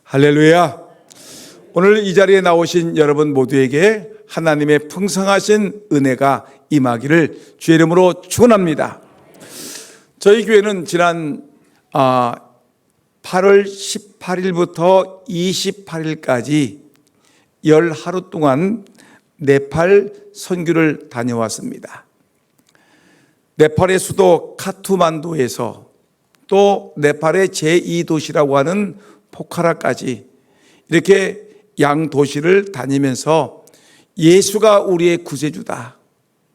할렐루야. 오늘 이 자리에 나오신 여러분 모두에게 하나님의 풍성하신 은혜가 임하기를 주의 이름으로 축원합니다. 저희 교회는 지난 8월 18일부터 28일까지 열 하루 동안 네팔 선교를 다녀왔습니다. 네팔의 수도 카투만두에서 또 네팔의 제2도시라고 하는 포카라까지 이렇게 양도시를 다니면서 예수가 우리의 구세주다,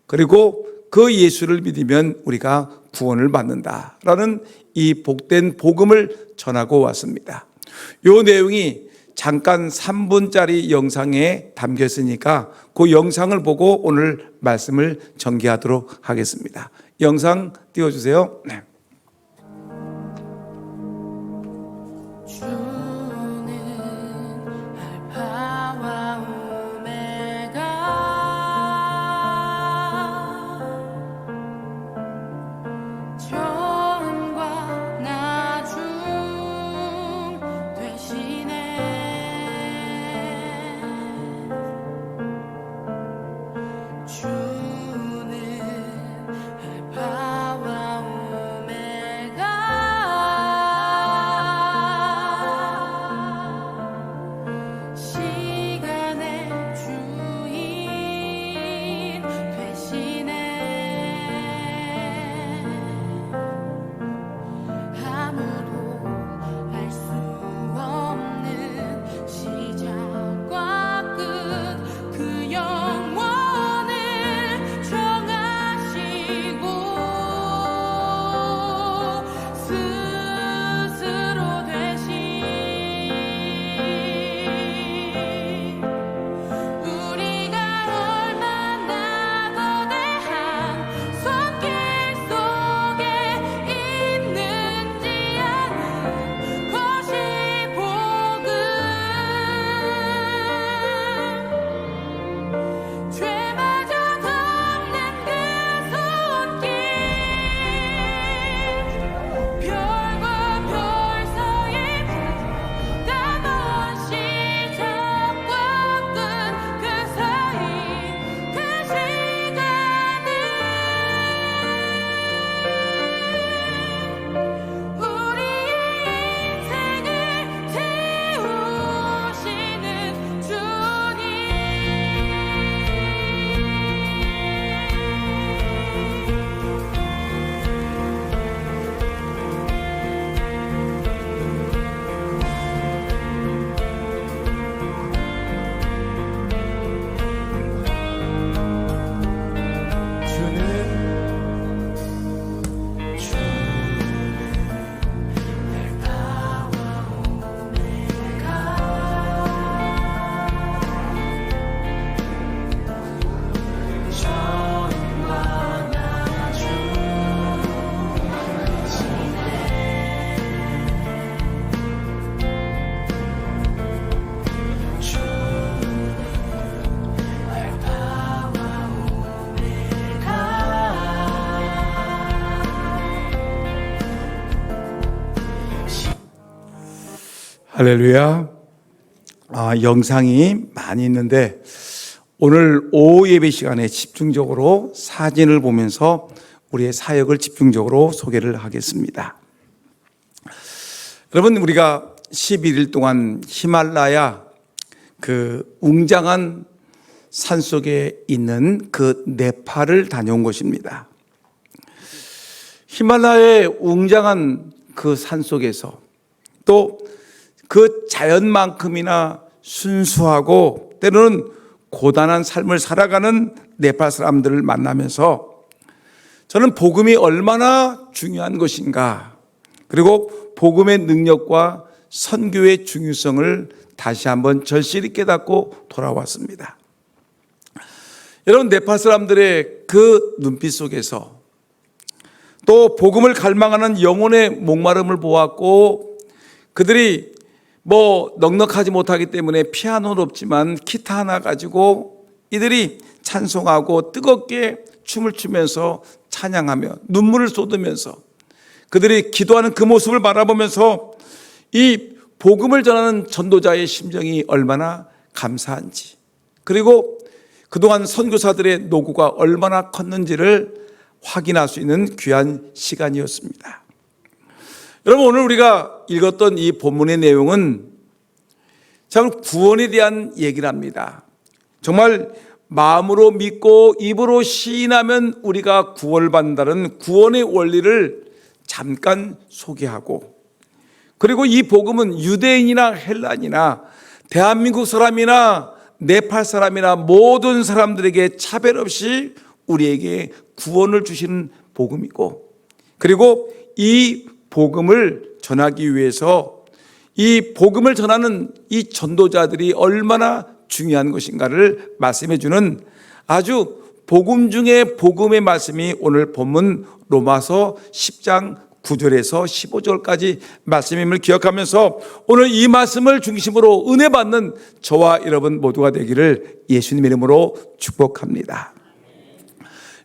그리고 그 예수를 믿으면 우리가 구원을 받는다라는 이 복된 복음을 전하고 왔습니다. 이 내용이 잠깐 3분짜리 영상에 담겨 있으니까 그 영상을 보고 오늘 말씀을 전개하도록 하겠습니다. 영상 띄워주세요. 네. 할렐루야. 영상이 많이 있는데 오늘 오후 예배 시간에 집중적으로 사진을 보면서 우리의 사역을 집중적으로 소개를 하겠습니다. 여러분, 우리가 11일 동안 히말라야 그 웅장한 산속에 있는 그 네팔을 다녀온 것입니다. 히말라야의 웅장한 그 산속에서 또 그 자연만큼이나 순수하고 때로는 고단한 삶을 살아가는 네팔 사람들을 만나면서 저는 복음이 얼마나 중요한 것인가, 그리고 복음의 능력과 선교의 중요성을 다시 한번 절실히 깨닫고 돌아왔습니다. 여러분, 네팔 사람들의 그 눈빛 속에서 또 복음을 갈망하는 영혼의 목마름을 보았고, 그들이 넉넉하지 못하기 때문에 피아노는 없지만 기타 하나 가지고 이들이 찬송하고 뜨겁게 춤을 추면서 찬양하며 눈물을 쏟으면서 그들이 기도하는 그 모습을 바라보면서 이 복음을 전하는 전도자의 심정이 얼마나 감사한지, 그리고 그동안 선교사들의 노고가 얼마나 컸는지를 확인할 수 있는 귀한 시간이었습니다. 여러분, 오늘 우리가 읽었던 이 본문의 내용은 참 구원에 대한 얘기를 합니다. 정말 마음으로 믿고 입으로 시인하면 우리가 구원을 받는다는 구원의 원리를 잠깐 소개하고, 그리고 이 복음은 유대인이나 헬란이나 대한민국 사람이나 네팔 사람이나 모든 사람들에게 차별 없이 우리에게 구원을 주시는 복음이고, 그리고 이 복음을 전하기 위해서 이 복음을 전하는 이 전도자들이 얼마나 중요한 것인가를 말씀해 주는 아주 복음 중에 복음의 말씀이 오늘 본문 로마서 10장 9절에서 15절까지 말씀임을 기억하면서 오늘 이 말씀을 중심으로 은혜 받는 저와 여러분 모두가 되기를 예수님 이름으로 축복합니다.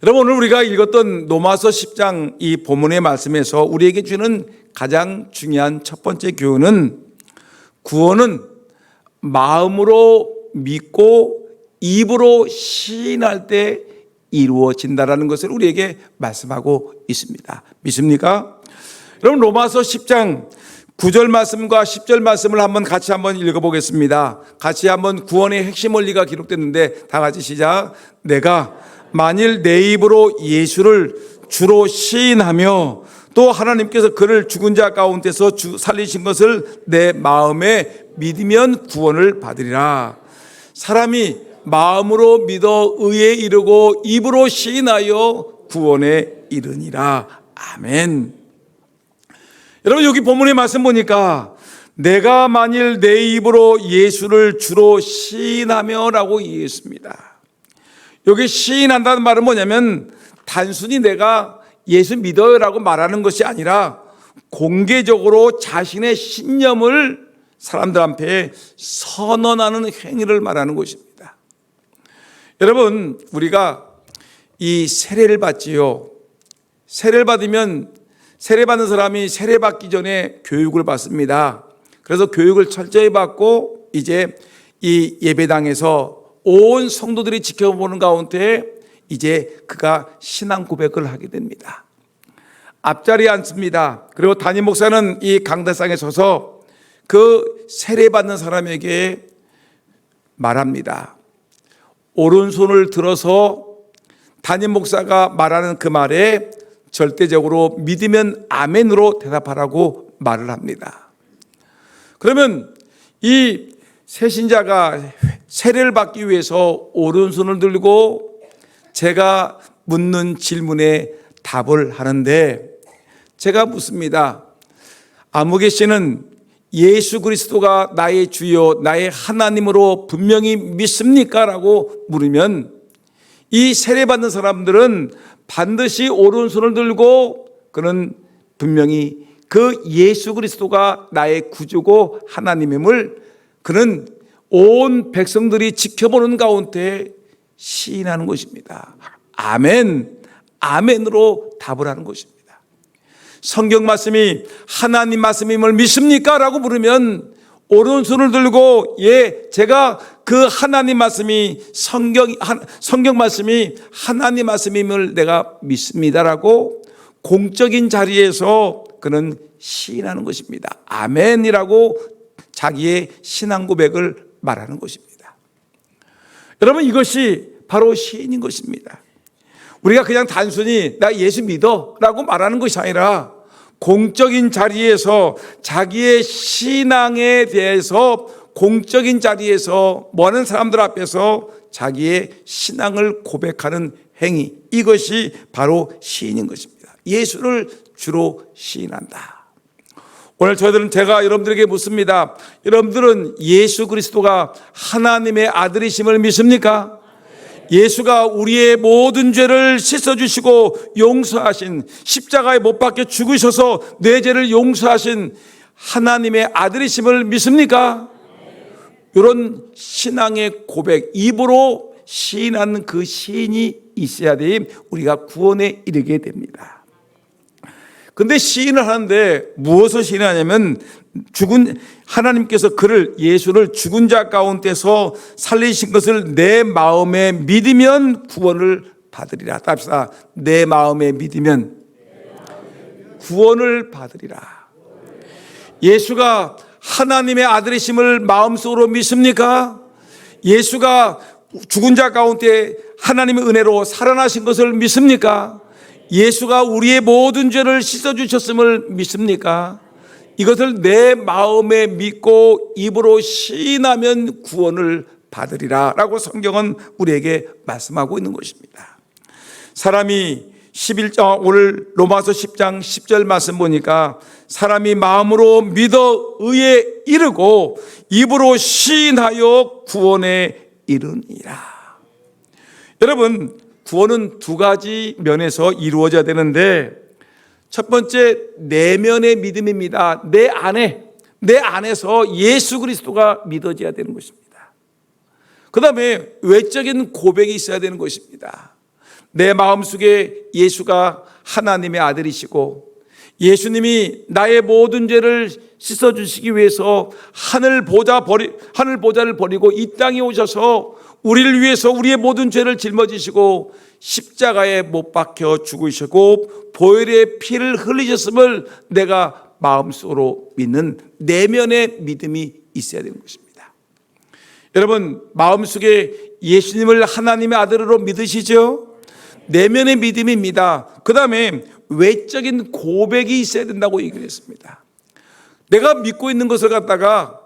여러분, 오늘 우리가 읽었던 로마서 10장 이 본문의 말씀에서 우리에게 주는 가장 중요한 첫 번째 교훈은 구원은 마음으로 믿고 입으로 시인할 때 이루어진다라는 것을 우리에게 말씀하고 있습니다. 믿습니까? 여러분, 로마서 10장 9절 말씀과 10절 말씀을 같이 한번 읽어보겠습니다. 같이 한번 구원의 핵심 원리가 기록됐는데 다 같이 시작. 내가 만일 내 입으로 예수를 주로 시인하며 또 하나님께서 그를 죽은 자 가운데서 살리신 것을 내 마음에 믿으면 구원을 받으리라. 사람이 마음으로 믿어 의에 이르고 입으로 시인하여 구원에 이르니라. 아멘. 여러분, 여기 본문의 말씀 보니까 내가 만일 내 입으로 예수를 주로 시인하며 라고 이해했습니다. 여기 시인한다는 말은 뭐냐면 단순히 내가 예수 믿어요 라고 말하는 것이 아니라 공개적으로 자신의 신념을 사람들 앞에 선언하는 행위를 말하는 것입니다. 여러분, 우리가 이 세례를 받지요. 세례를 받으면 세례받는 사람이 세례받기 전에 교육을 받습니다. 그래서 교육을 철저히 받고 이제 이 예배당에서 온 성도들이 지켜보는 가운데 이제 그가 신앙 고백을 하게 됩니다. 앞자리에 앉습니다. 그리고 담임 목사는 이 강대상에 서서 그 세례받는 사람에게 말합니다. 오른손을 들어서 담임 목사가 말하는 그 말에 절대적으로 믿으면 아멘으로 대답하라고 말을 합니다. 그러면 이 새신자가 세례를 받기 위해서 오른손을 들고 제가 묻는 질문에 답을 하는데 제가 묻습니다. 아무개 씨는 예수 그리스도가 나의 주요 나의 하나님으로 분명히 믿습니까? 라고 물으면 이 세례받는 사람들은 반드시 오른손을 들고 그는 분명히 그 예수 그리스도가 나의 구주고 하나님임을 그는 온 백성들이 지켜보는 가운데 시인하는 것입니다. 아멘, 아멘으로 답을 하는 것입니다. 성경 말씀이 하나님 말씀임을 믿습니까? 라고 물으면 오른손을 들고 예, 제가 그 하나님 말씀이 성경 말씀이 하나님 말씀임을 내가 믿습니다라고 공적인 자리에서 그는 시인하는 것입니다. 아멘이라고 자기의 신앙 고백을 말하는 것입니다. 여러분, 이것이 바로 시인인 것입니다. 우리가 그냥 단순히 나 예수 믿어 라고 말하는 것이 아니라 공적인 자리에서 자기의 신앙에 대해서 공적인 자리에서 많은 사람들 앞에서 자기의 신앙을 고백하는 행위, 이것이 바로 시인인 것입니다. 예수를 주로 시인한다. 오늘 제가 여러분들에게 묻습니다. 여러분들은 예수 그리스도가 하나님의 아들이심을 믿습니까? 예수가 우리의 모든 죄를 씻어주시고 용서하신, 십자가에 못 박혀 죽으셔서 내 죄를 용서하신 하나님의 아들이심을 믿습니까? 이런 신앙의 고백, 입으로 시인하는 그 시인이 있어야 돼 우리가 구원에 이르게 됩니다. 근데 시인을 하는데 무엇을 시인하냐면 하나님께서 예수를 죽은 자 가운데서 살리신 것을 내 마음에 믿으면 구원을 받으리라. 답시다. 내 마음에 믿으면 구원을 받으리라. 예수가 하나님의 아들이심을 마음속으로 믿습니까? 예수가 죽은 자 가운데 하나님의 은혜로 살아나신 것을 믿습니까? 예수가 우리의 모든 죄를 씻어주셨음을 믿습니까? 이것을 내 마음에 믿고 입으로 시인하면 구원을 받으리라 라고 성경은 우리에게 말씀하고 있는 것입니다. 사람이 오늘 로마서 10장 10절 말씀 보니까 사람이 마음으로 믿어 의에 이르고 입으로 시인하여 구원에 이르니라. 여러분, 구원은 두 가지 면에서 이루어져야 되는데 첫 번째 내면의 믿음입니다. 내 안에서 예수 그리스도가 믿어져야 되는 것입니다. 그 다음에 외적인 고백이 있어야 되는 것입니다. 내 마음속에 예수가 하나님의 아들이시고 예수님이 나의 모든 죄를 씻어주시기 위해서 하늘 보좌를 버리고 이 땅에 오셔서 우리를 위해서 우리의 모든 죄를 짊어지시고 십자가에 못 박혀 죽으시고 보혈의 피를 흘리셨음을 내가 마음속으로 믿는 내면의 믿음이 있어야 되는 것입니다. 여러분, 마음속에 예수님을 하나님의 아들으로 믿으시죠? 내면의 믿음입니다. 그 다음에 외적인 고백이 있어야 된다고 얘기를 했습니다. 내가 믿고 있는 것을 갖다가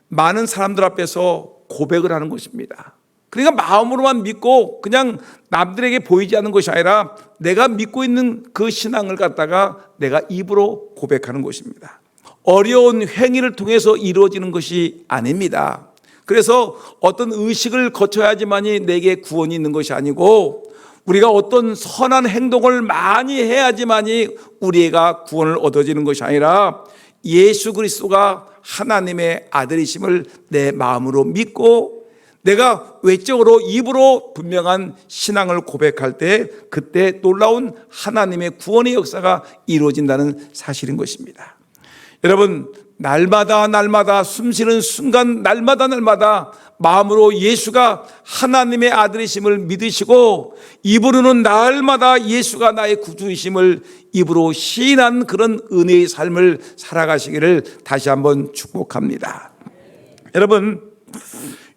많은 사람들 앞에서 고백을 하는 것입니다. 그러니까 마음으로만 믿고 그냥 남들에게 보이지 않는 것이 아니라 내가 믿고 있는 그 신앙을 갖다가 내가 입으로 고백하는 것입니다. 어려운 행위를 통해서 이루어지는 것이 아닙니다. 그래서 어떤 의식을 거쳐야지만이 내게 구원이 있는 것이 아니고 우리가 어떤 선한 행동을 많이 해야지만이 우리가 구원을 얻어지는 것이 아니라 예수 그리스도가 하나님의 아들이심을 내 마음으로 믿고 내가 외적으로 입으로 분명한 신앙을 고백할 때 그때 놀라운 하나님의 구원의 역사가 이루어진다는 사실인 것입니다. 여러분, 날마다 숨쉬는 순간 날마다 마음으로 예수가 하나님의 아들이심을 믿으시고 입으로는 날마다 예수가 나의 구주이심을 입으로 시인한 그런 은혜의 삶을 살아가시기를 다시 한번 축복합니다. 여러분,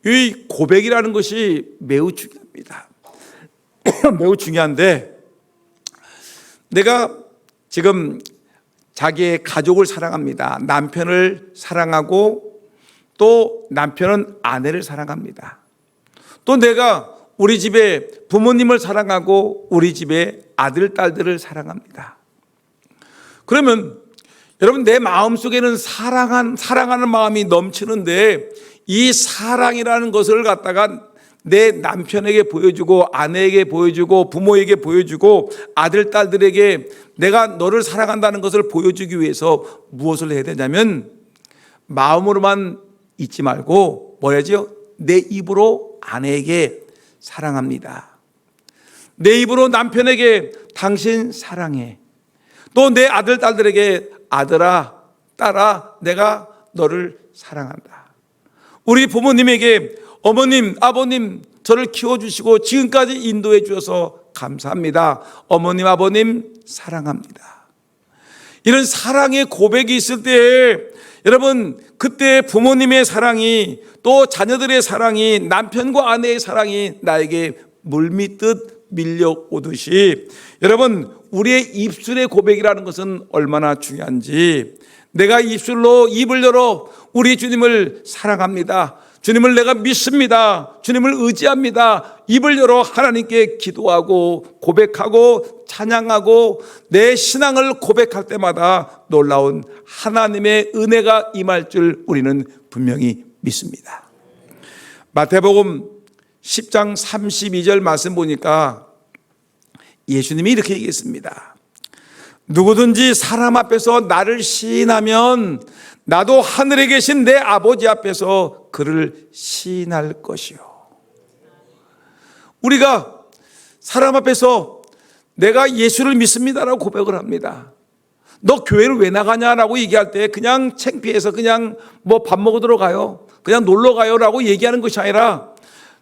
이 고백이라는 것이 매우 중요합니다. 매우 중요한데 내가 지금 자기의 가족을 사랑합니다. 남편을 사랑하고 또 남편은 아내를 사랑합니다. 또 내가 우리 집에 부모님을 사랑하고 우리 집에 아들, 딸들을 사랑합니다. 그러면 여러분, 내 마음속에는 사랑하는 마음이 넘치는데 이 사랑이라는 것을 갖다가 내 남편에게 보여주고 아내에게 보여주고 부모에게 보여주고 아들, 딸들에게 내가 너를 사랑한다는 것을 보여주기 위해서 무엇을 해야 되냐면 마음으로만 잊지 말고 뭐야죠? 내 입으로 아내에게 사랑합니다. 내 입으로 남편에게 당신 사랑해. 또 내 아들, 딸들에게 아들아, 딸아, 내가 너를 사랑한다. 우리 부모님에게 어머님, 아버님 저를 키워주시고 지금까지 인도해 주셔서 감사합니다. 어머님, 아버님 사랑합니다. 이런 사랑의 고백이 있을 때 여러분, 그때 부모님의 사랑이 또 자녀들의 사랑이 남편과 아내의 사랑이 나에게 물밀듯 밀려오듯이 여러분, 우리의 입술의 고백이라는 것은 얼마나 중요한지 내가 입을 열어 우리 주님을 사랑합니다. 주님을 내가 믿습니다. 주님을 의지합니다. 입을 열어 하나님께 기도하고 고백하고 찬양하고 내 신앙을 고백할 때마다 놀라운 하나님의 은혜가 임할 줄 우리는 분명히 믿습니다. 마태복음 10장 32절 말씀 보니까 예수님이 이렇게 얘기했습니다. 누구든지 사람 앞에서 나를 시인하면 나도 하늘에 계신 내 아버지 앞에서 그를 시인할 것이요. 우리가 사람 앞에서 내가 예수를 믿습니다라고 고백을 합니다. 너 교회를 왜 나가냐라고 얘기할 때 그냥 창피해서 그냥 뭐 밥 먹으러 가요, 그냥 놀러 가요라고 얘기하는 것이 아니라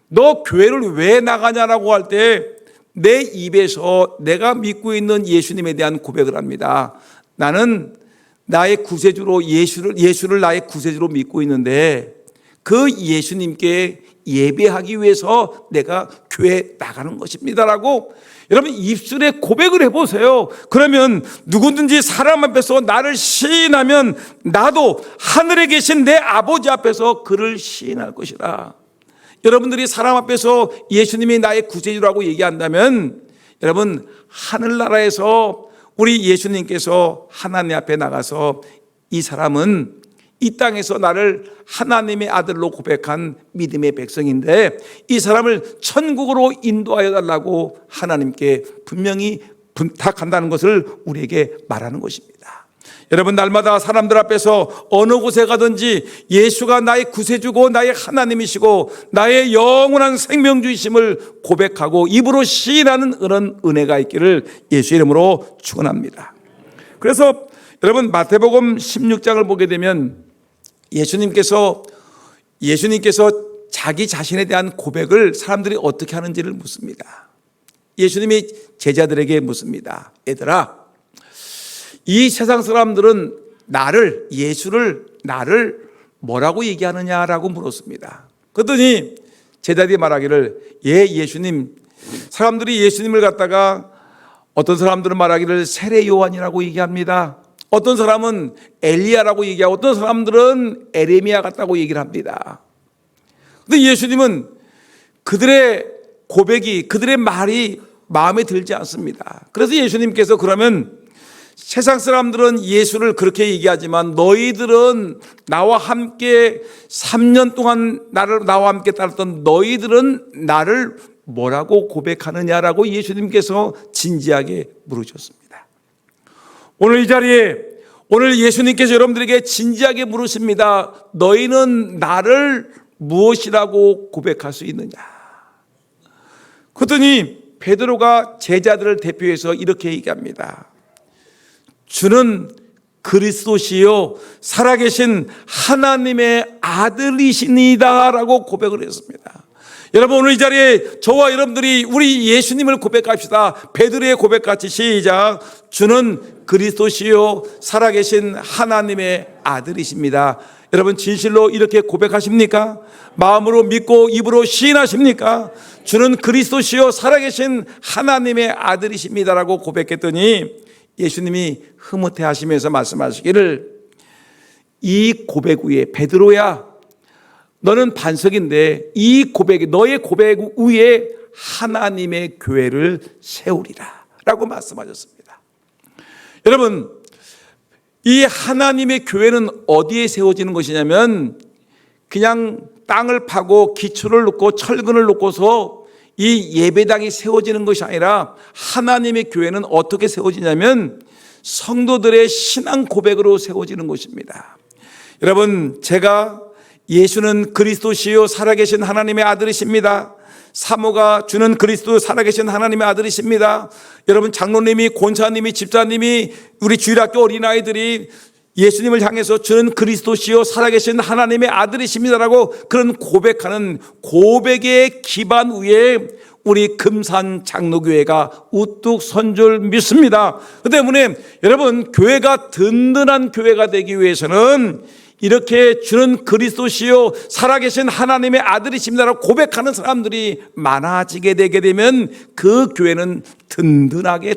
너 교회를 왜 나가냐라고 할 때 내 입에서 내가 믿고 있는 예수님에 대한 고백을 합니다. 나는 나의 구세주로 예수를 나의 구세주로 믿고 있는데 그 예수님께 예배하기 위해서 내가 교회에 나가는 것입니다라고 여러분 입술에 고백을 해보세요. 그러면 누구든지 사람 앞에서 나를 시인하면 나도 하늘에 계신 내 아버지 앞에서 그를 시인할 것이라. 여러분들이 사람 앞에서 예수님이 나의 구세주라고 얘기한다면 여러분 하늘나라에서 우리 예수님께서 하나님 앞에 나가서 이 사람은 이 땅에서 나를 하나님의 아들로 고백한 믿음의 백성인데 이 사람을 천국으로 인도하여 달라고 하나님께 분명히 부탁한다는 것을 우리에게 말하는 것입니다. 여러분 날마다 사람들 앞에서 어느 곳에 가든지 예수가 나의 구세주고 나의 하나님이시고 나의 영원한 생명주이심을 고백하고 입으로 시인하는 그런 은혜가 있기를 예수 이름으로 축원합니다. 그래서 여러분 마태복음 16장을 보게 되면 예수님께서 자기 자신에 대한 고백을 사람들이 어떻게 하는지를 묻습니다. 예수님이 제자들에게 묻습니다. 얘들아, 이 세상 사람들은 예수를 뭐라고 얘기하느냐라고 물었습니다. 그랬더니 제자들이 말하기를 예수님, 사람들이 예수님을 갖다가 어떤 사람들은 말하기를 세례 요한이라고 얘기합니다. 어떤 사람은 엘리야라고 얘기하고 어떤 사람들은 에레미야 같다고 얘기를 합니다. 그런데 예수님은 그들의 고백이 그들의 말이 마음에 들지 않습니다. 그래서 예수님께서 그러면 세상 사람들은 예수를 그렇게 얘기하지만 너희들은 나와 함께 3년 동안 나와 함께 따랐던 너희들은 나를 뭐라고 고백하느냐라고 예수님께서 진지하게 물으셨습니다. 오늘 이 자리에 오늘 예수님께서 여러분들에게 진지하게 물으십니다. 너희는 나를 무엇이라고 고백할 수 있느냐? 그랬더니 베드로가 제자들을 대표해서 이렇게 얘기합니다. 주는 그리스도시요 살아계신 하나님의 아들이시니다 라고 고백을 했습니다. 여러분 오늘 이 자리에 저와 여러분들이 우리 예수님을 고백합시다. 베드로의 고백같이 시작. 주는 그리스도시요 살아계신 하나님의 아들이십니다. 여러분 진실로 이렇게 고백하십니까? 마음으로 믿고 입으로 시인하십니까? 주는 그리스도시요 살아계신 하나님의 아들이십니다라고 고백했더니 예수님이 흐뭇해 하시면서 말씀하시기를 이 고백 위에 베드로야 너는 반석인데 이 고백 너의 고백 위에 하나님의 교회를 세우리라 라고 말씀하셨습니다. 여러분 이 하나님의 교회는 어디에 세워지는 것이냐면 그냥 땅을 파고 기초를 놓고 철근을 놓고서 이 예배당이 세워지는 것이 아니라 하나님의 교회는 어떻게 세워지냐면 성도들의 신앙 고백으로 세워지는 것입니다. 여러분 제가 예수는 그리스도시요 살아계신 하나님의 아들이십니다. 사모가 주는 그리스도 살아계신 하나님의 아들이십니다. 여러분 장로님이 권사님이 집사님이 우리 주일학교 어린아이들이 예수님을 향해서 주는 그리스도시요 살아계신 하나님의 아들이십니다라고 그런 고백하는 고백의 기반 위에 우리 금산 장로교회가 우뚝 선 줄 믿습니다. 그 때문에 여러분 교회가 든든한 교회가 되기 위해서는 이렇게 주는 그리스도시요 살아계신 하나님의 아들이십니다라고 고백하는 사람들이 많아지게 되게 되면 그 교회는 든든하게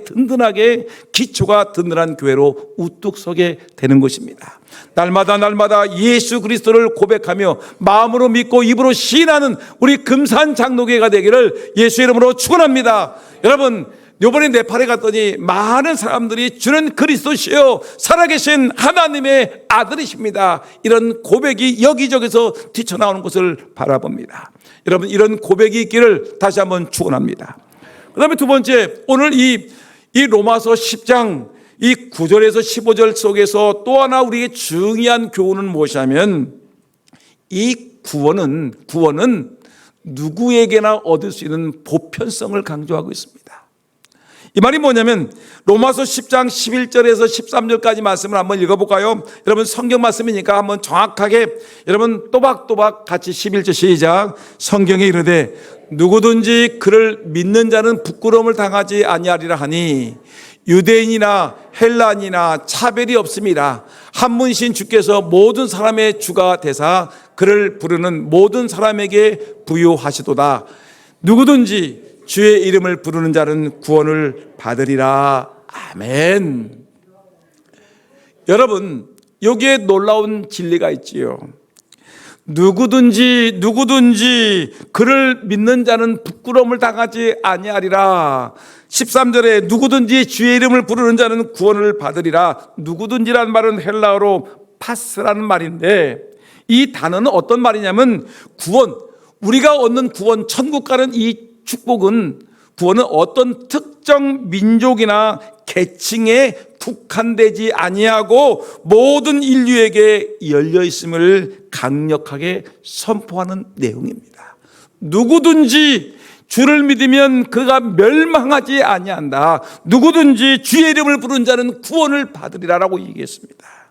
기초가 든든한 교회로 우뚝 서게 되는 것입니다. 날마다 예수 그리스도를 고백하며 마음으로 믿고 입으로 시인하는 우리 금산 장로교회가 되기를 예수 이름으로 축원합니다. 여러분 이번에 네팔에 갔더니 많은 사람들이 주는 그리스도시요 살아계신 하나님의 아들이십니다 이런 고백이 여기저기서 뛰쳐나오는 것을 바라봅니다. 여러분 이런 고백이 있기를 다시 한번 축원합니다. 그 다음에 두 번째 오늘 이 로마서 10장 이 9절에서 15절 속에서 또 하나 우리에게 중요한 교훈은 무엇이냐면 이 구원은 누구에게나 얻을 수 있는 보편성을 강조하고 있습니다. 이 말이 뭐냐면 로마서 10장 11절에서 13절까지 말씀을 한번 읽어볼까요? 여러분 성경 말씀이니까 한번 정확하게 여러분 또박또박 같이 11절 시작. 성경에 이르되 누구든지 그를 믿는 자는 부끄러움을 당하지 아니하리라 하니 유대인이나 헬라인이나 차별이 없습니다. 한 분이신 주께서 모든 사람의 주가 되사 그를 부르는 모든 사람에게 부유하시도다. 누구든지 주의 이름을 부르는 자는 구원을 받으리라. 아멘. 여러분, 여기에 놀라운 진리가 있지요. 누구든지 그를 믿는 자는 부끄러움을 당하지 아니하리라. 13절에 누구든지 주의 이름을 부르는 자는 구원을 받으리라. 누구든지라는 말은 헬라어로 파스라는 말인데, 이 단어는 어떤 말이냐면 구원, 우리가 얻는 구원, 천국 가는 이 축복은, 구원은 어떤 특정 민족이나 계층에 국한되지 아니하고 모든 인류에게 열려 있음을 강력하게 선포하는 내용입니다. 누구든지 주를 믿으면 그가 멸망하지 아니한다. 누구든지 주의 이름을 부른 자는 구원을 받으리라라고 얘기했습니다.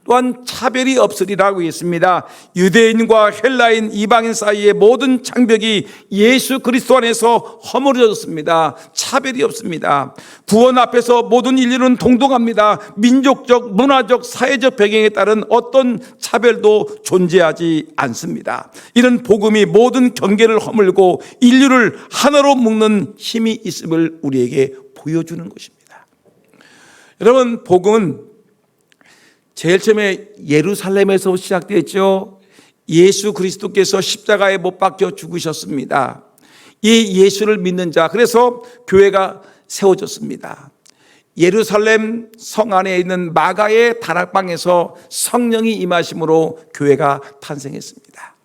또한 차별이 없으리라고 했습니다. 유대인과 헬라인, 이방인 사이의 모든 장벽이 예수 그리스도 안에서 허물어졌습니다. 차별이 없습니다. 구원 앞에서 모든 인류는 동등합니다. 민족적, 문화적, 사회적 배경에 따른 어떤 차별도 존재하지 않습니다. 이런 복음이 모든 경계를 허물고 인류를 하나로 묶는 힘이 있음을 우리에게 보여주는 것입니다. 여러분, 복음은 제일 처음에 예루살렘에서 시작됐죠. 예수 그리스도께서 십자가에 못 박혀 죽으셨습니다. 이 예수를 믿는 자, 그래서 교회가 세워졌습니다. 예루살렘 성 안에 있는 마가의 다락방에서 성령이 임하심으로 교회가 탄생했습니다.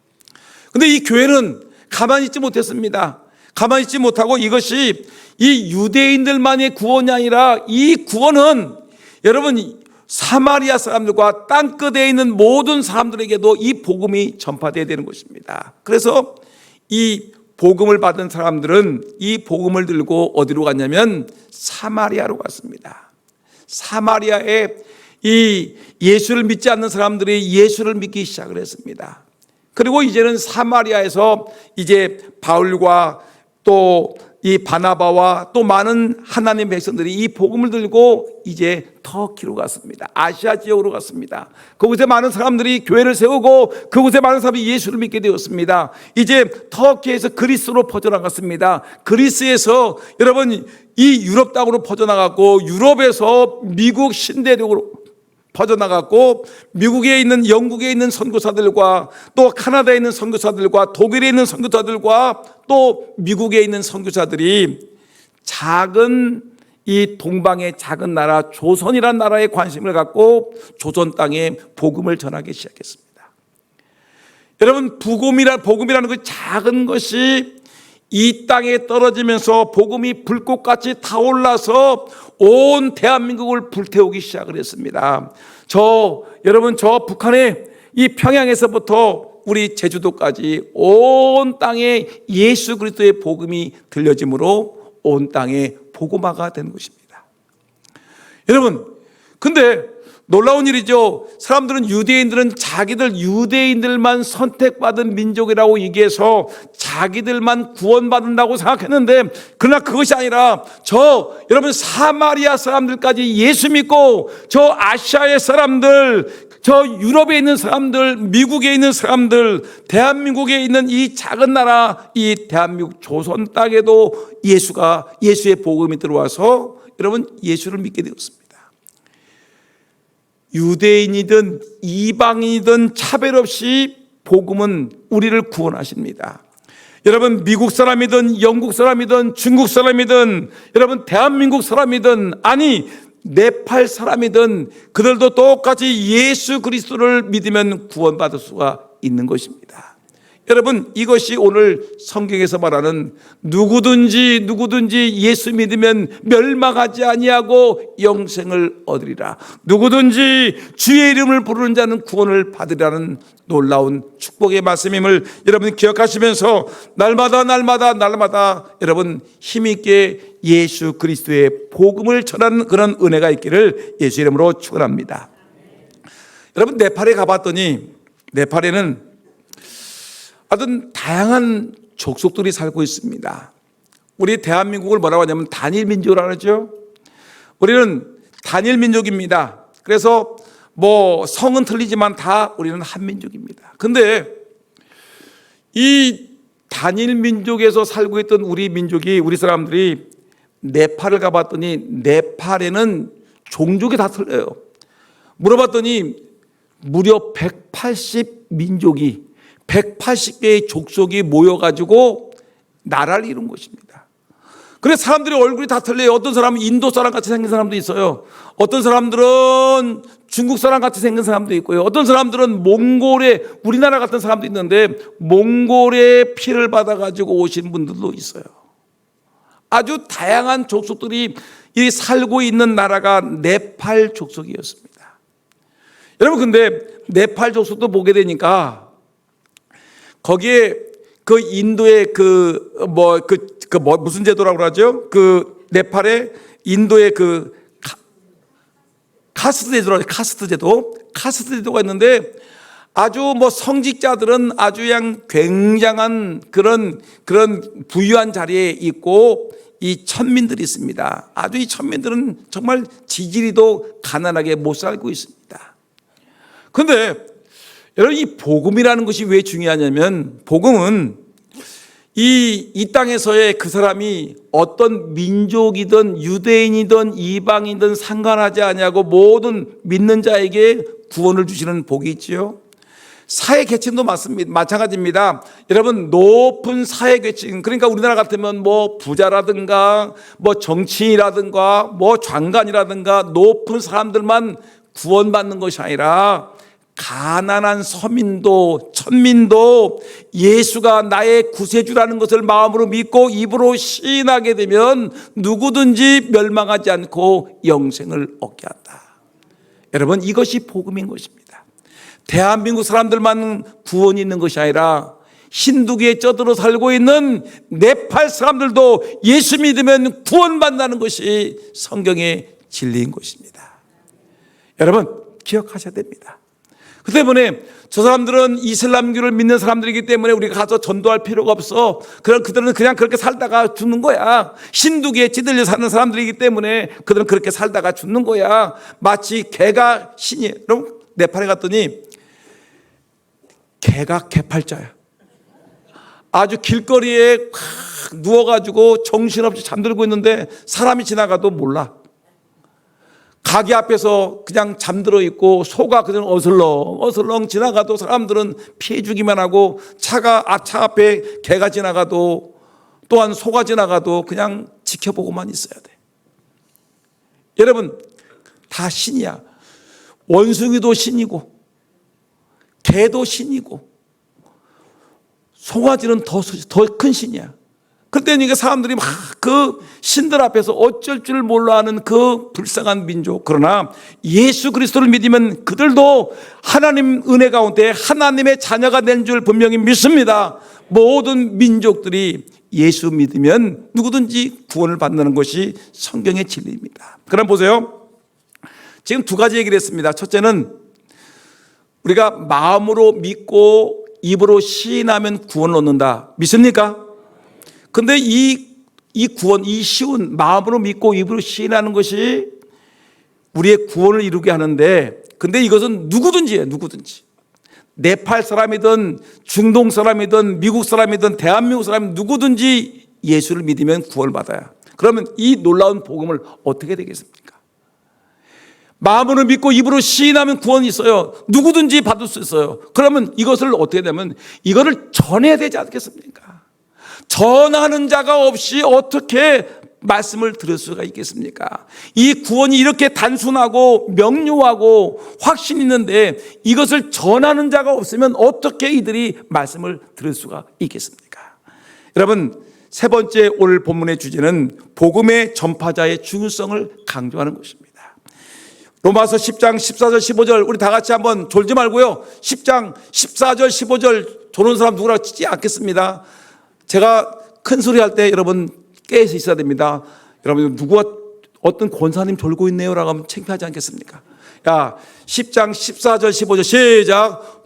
그런데 이 교회는 가만히 있지 못했습니다. 가만히 있지 못하고 이것이 이 유대인들만의 구원이 아니라 이 구원은 여러분 사마리아 사람들과 땅끝에 있는 모든 사람들에게도 이 복음이 전파되어야 되는 것입니다. 그래서 이 복음을 받은 사람들은 이 복음을 들고 어디로 갔냐면 사마리아로 갔습니다. 사마리아에 이 예수를 믿지 않는 사람들이 예수를 믿기 시작을 했습니다. 그리고 이제는 사마리아에서 이제 바울과 또 이 바나바와 또 많은 하나님 백성들이 이 복음을 들고 이제 터키로 갔습니다. 아시아 지역으로 갔습니다. 그곳에 많은 사람들이 교회를 세우고 그곳에 많은 사람이 예수를 믿게 되었습니다. 이제 터키에서 그리스로 퍼져나갔습니다. 그리스에서 여러분 이 유럽 땅으로 퍼져나갔고 유럽에서 미국 신대륙으로 퍼져나갔고 미국에 있는 영국에 있는 선교사들과 또 카나다에 있는 선교사들과 독일에 있는 선교사들과 또 미국에 있는 선교사들이 작은 이 동방의 작은 나라 조선이라는 나라에 관심을 갖고 조선 땅에 복음을 전하기 시작했습니다. 여러분 복음이라는 그 작은 것이 이 땅에 떨어지면서 복음이 불꽃같이 타올라서 온 대한민국을 불태우기 시작을 했습니다. 여러분 저 북한의 이 평양에서부터 우리 제주도까지 온 땅에 예수 그리스도의 복음이 들려짐으로 온 땅에 복음화가 되는 것입니다. 여러분, 근데 놀라운 일이죠. 사람들은 유대인들은 자기들 유대인들만 선택받은 민족이라고 얘기해서 자기들만 구원받는다고 생각했는데 그러나 그것이 아니라 여러분 사마리아 사람들까지 예수 믿고 저 아시아의 사람들, 저 유럽에 있는 사람들, 미국에 있는 사람들, 대한민국에 있는 이 작은 나라 이 대한민국 조선 땅에도 예수의 복음이 들어와서 여러분 예수를 믿게 되었습니다. 유대인이든 이방인이든 차별 없이 복음은 우리를 구원하십니다. 여러분 미국 사람이든 영국 사람이든 중국 사람이든 여러분 대한민국 사람이든 아니 네팔 사람이든 그들도 똑같이 예수 그리스도를 믿으면 구원받을 수가 있는 것입니다. 여러분 이것이 오늘 성경에서 말하는 누구든지 예수 믿으면 멸망하지 아니하고 영생을 얻으리라. 누구든지 주의 이름을 부르는 자는 구원을 받으리라는 놀라운 축복의 말씀임을 여러분 기억하시면서 날마다 여러분 힘있게 예수 그리스도의 복음을 전하는 그런 은혜가 있기를 예수 이름으로 축원합니다. 여러분 네팔에 가봤더니 네팔에는 아주 다양한 족속들이 살고 있습니다. 우리 대한민국을 뭐라고 하냐면 단일 민족이라고 하죠. 우리는 단일 민족입니다. 그래서 뭐 성은 틀리지만 다 우리는 한 민족입니다. 근데 이 단일 민족에서 살고 있던 우리 사람들이 네팔을 가봤더니 네팔에는 종족이 다 틀려요. 물어봤더니 무려 180민족이 180개의 족속이 모여가지고 나라를 이룬 것입니다. 그래서 사람들의 얼굴이 다 틀려요. 어떤 사람은 인도 사람 같이 생긴 사람도 있어요. 어떤 사람들은 중국 사람 같이 생긴 사람도 있고요. 어떤 사람들은 몽골의 우리나라 같은 사람도 있는데 몽골의 피를 받아가지고 오신 분들도 있어요. 아주 다양한 족속들이 살고 있는 나라가 네팔 족속이었습니다. 여러분 근데 네팔 족속도 보게 되니까 거기에 그 인도의 무슨 제도라고 그러죠? 그 네팔의 인도의 그 카스트 제도가 있는데 아주 뭐 성직자들은 아주 그냥 굉장한 그런 부유한 자리에 있고 이 천민들이 있습니다. 아주 이 천민들은 정말 지지리도 가난하게 못 살고 있습니다. 그런데 여러분 이 복음이라는 것이 왜 중요하냐면 복음은 이 땅에서의 그 사람이 어떤 민족이든 유대인이든 이방이든 상관하지 아니하고 모든 믿는 자에게 구원을 주시는 복이 있지요. 사회 계층도 마찬가지입니다. 여러분 높은 사회 계층, 그러니까 우리나라 같으면 뭐 부자라든가 뭐 정치인이라든가 뭐 장관이라든가 높은 사람들만 구원받는 것이 아니라 가난한 서민도 천민도 예수가 나의 구세주라는 것을 마음으로 믿고 입으로 시인하게 되면 누구든지 멸망하지 않고 영생을 얻게 한다. 여러분 이것이 복음인 것입니다. 대한민국 사람들만 구원이 있는 것이 아니라 힌두교에 쩌들어 살고 있는 네팔 사람들도 예수 믿으면 구원받는다는 것이 성경의 진리인 것입니다. 여러분 기억하셔야 됩니다. 그 때문에 저 사람들은 이슬람교를 믿는 사람들이기 때문에 우리가 가서 전도할 필요가 없어. 그들은 그냥 그렇게 살다가 죽는 거야. 힌두교에 찌들려 사는 사람들이기 때문에 그들은 그렇게 살다가 죽는 거야. 마치 개가 신이에요. 여러분 네팔에 갔더니 개가 개팔자야. 아주 길거리에 누워가지고 정신없이 잠들고 있는데 사람이 지나가도 몰라. 가게 앞에서 그냥 잠들어 있고 소가 그냥 어슬렁 지나가도 사람들은 피해주기만 하고 차 앞에 개가 지나가도 또한 소가 지나가도 그냥 지켜보고만 있어야 돼. 여러분 다 신이야. 원숭이도 신이고 개도 신이고 송아지는 더 큰 신이야. 그때 사람들이 막 그 신들 앞에서 어쩔 줄 몰라 하는 그 불쌍한 민족. 그러나 예수 그리스도를 믿으면 그들도 하나님 은혜 가운데 하나님의 자녀가 된 줄 분명히 믿습니다. 모든 민족들이 예수 믿으면 누구든지 구원을 받는 것이 성경의 진리입니다. 그럼 보세요. 지금 두 가지 얘기를 했습니다. 첫째는 우리가 마음으로 믿고 입으로 시인하면 구원을 얻는다. 믿습니까? 근데 이 구원, 이 쉬운 마음으로 믿고 입으로 시인하는 것이 우리의 구원을 이루게 하는데, 근데 이것은 누구든지예요. 누구든지. 네팔 사람이든 중동 사람이든 미국 사람이든 대한민국 사람이든 누구든지 예수를 믿으면 구원을 받아요. 그러면 이 놀라운 복음을 어떻게 되겠습니까? 마음으로 믿고 입으로 시인하면 구원이 있어요. 누구든지 받을 수 있어요. 그러면 이것을 어떻게 되면 이거를 전해야 되지 않겠습니까? 전하는 자가 없이 어떻게 말씀을 들을 수가 있겠습니까? 이 구원이 이렇게 단순하고 명료하고 확신 있는데 이것을 전하는 자가 없으면 어떻게 이들이 말씀을 들을 수가 있겠습니까? 여러분, 세 번째 오늘 본문의 주제는 복음의 전파자의 중요성을 강조하는 것입니다. 로마서 10장 14절 15절 우리 다 같이 한번 졸지 말고요. 10장 14절 15절 조는 사람 누구나 치지 않겠습니다. 제가 큰 소리 할 때 여러분 깨어서 있어야 됩니다. 여러분 누구가 어떤 권사님 졸고 있네요 라고 하면 창피하지 않겠습니까? 야, 10장 14절 15절 시작.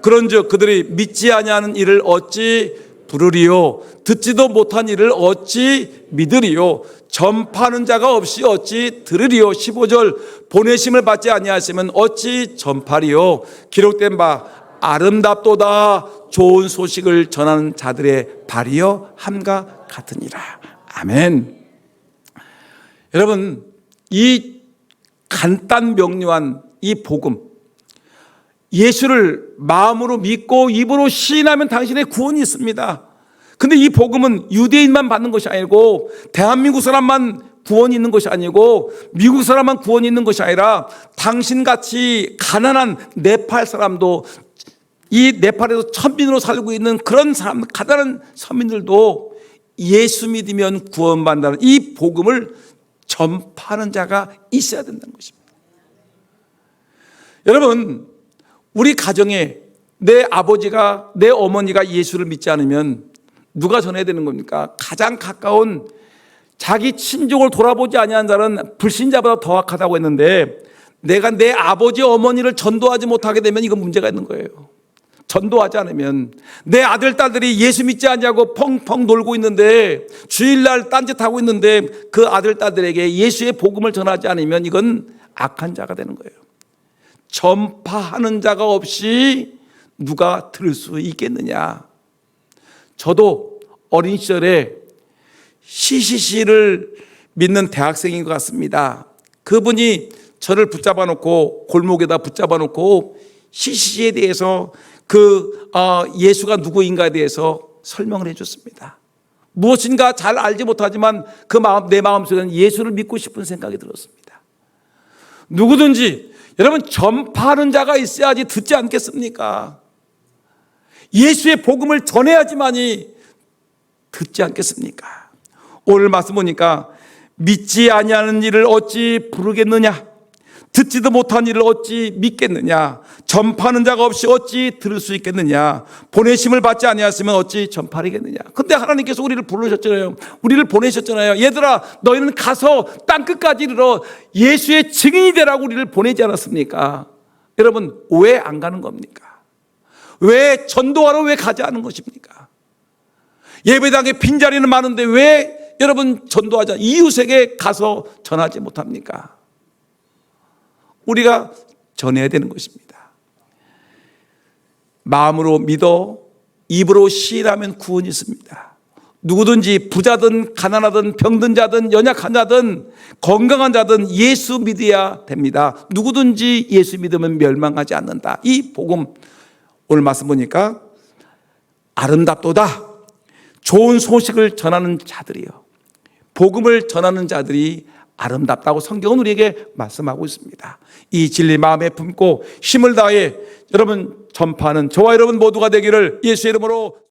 그런즉 그들이 믿지 아니하는 일을 어찌 부르리요, 듣지도 못한 일을 어찌 믿으리요, 전파하는 자가 없이 어찌 들으리요. 15절 보내심을 받지 아니하시면 어찌 전파리요. 기록된 바 아름답도다 좋은 소식을 전하는 자들의 발이여 함과 같으니라. 아멘. 여러분, 이 간단 명료한 이 복음, 예수를 마음으로 믿고 입으로 시인하면 당신의 구원이 있습니다. 근데 이 복음은 유대인만 받는 것이 아니고 대한민국 사람만 구원이 있는 것이 아니고 미국 사람만 구원이 있는 것이 아니라 당신같이 가난한 네팔 사람도, 이 네팔에서 천민으로 살고 있는 그런 사람, 가난한 서민들도 예수 믿으면 구원받는다는 이 복음을 전파하는 자가 있어야 된다는 것입니다. 여러분, 우리 가정에 내 아버지가, 내 어머니가 예수를 믿지 않으면 누가 전해야 되는 겁니까? 가장 가까운 자기 친족을 돌아보지 아니한 자는 불신자보다 더 악하다고 했는데, 내가 내 아버지 어머니를 전도하지 못하게 되면 이건 문제가 있는 거예요. 전도하지 않으면 내 아들 딸들이 예수 믿지 않냐고 펑펑 놀고 있는데, 주일날 딴짓하고 있는데 그 아들 딸들에게 예수의 복음을 전하지 않으면 이건 악한 자가 되는 거예요. 전파하는 자가 없이 누가 들을 수 있겠느냐. 저도 어린 시절에 CCC를 믿는 대학생인 것 같습니다. 그분이 저를 붙잡아 놓고, 골목에다 붙잡아 놓고 CCC에 대해서 예수가 누구인가에 대해서 설명을 해줬습니다. 무엇인가 잘 알지 못하지만 내 마음속에는 예수를 믿고 싶은 생각이 들었습니다. 누구든지 여러분 전파하는 자가 있어야지 듣지 않겠습니까? 예수의 복음을 전해야지만이 듣지 않겠습니까? 오늘 말씀 보니까 믿지 아니하는 일을 어찌 부르겠느냐, 듣지도 못한 일을 어찌 믿겠느냐, 전파하는 자가 없이 어찌 들을 수 있겠느냐, 보내심을 받지 아니하시면 어찌 전파하겠느냐. 근데 하나님께서 우리를 부르셨잖아요. 우리를 보내셨잖아요. 얘들아, 너희는 가서 땅끝까지 이르러 예수의 증인이 되라고 우리를 보내지 않았습니까? 여러분, 왜 안 가는 겁니까? 왜 전도하러 왜 가지 않은 것입니까? 예배당에 빈자리는 많은데 왜 여러분 전도하자, 이웃에게 가서 전하지 못합니까? 우리가 전해야 되는 것입니다. 마음으로 믿어 입으로 시인하면 구원이 있습니다. 누구든지 부자든 가난하든 병든 자든 연약한 자든 건강한 자든 예수 믿어야 됩니다. 누구든지 예수 믿으면 멸망하지 않는다. 이 복음, 오늘 말씀 보니까 아름답도다 좋은 소식을 전하는 자들이요, 복음을 전하는 자들이 아름답다고 성경은 우리에게 말씀하고 있습니다. 이 진리 마음에 품고 힘을 다해 여러분 전파하는 저와 여러분 모두가 되기를 예수의 이름으로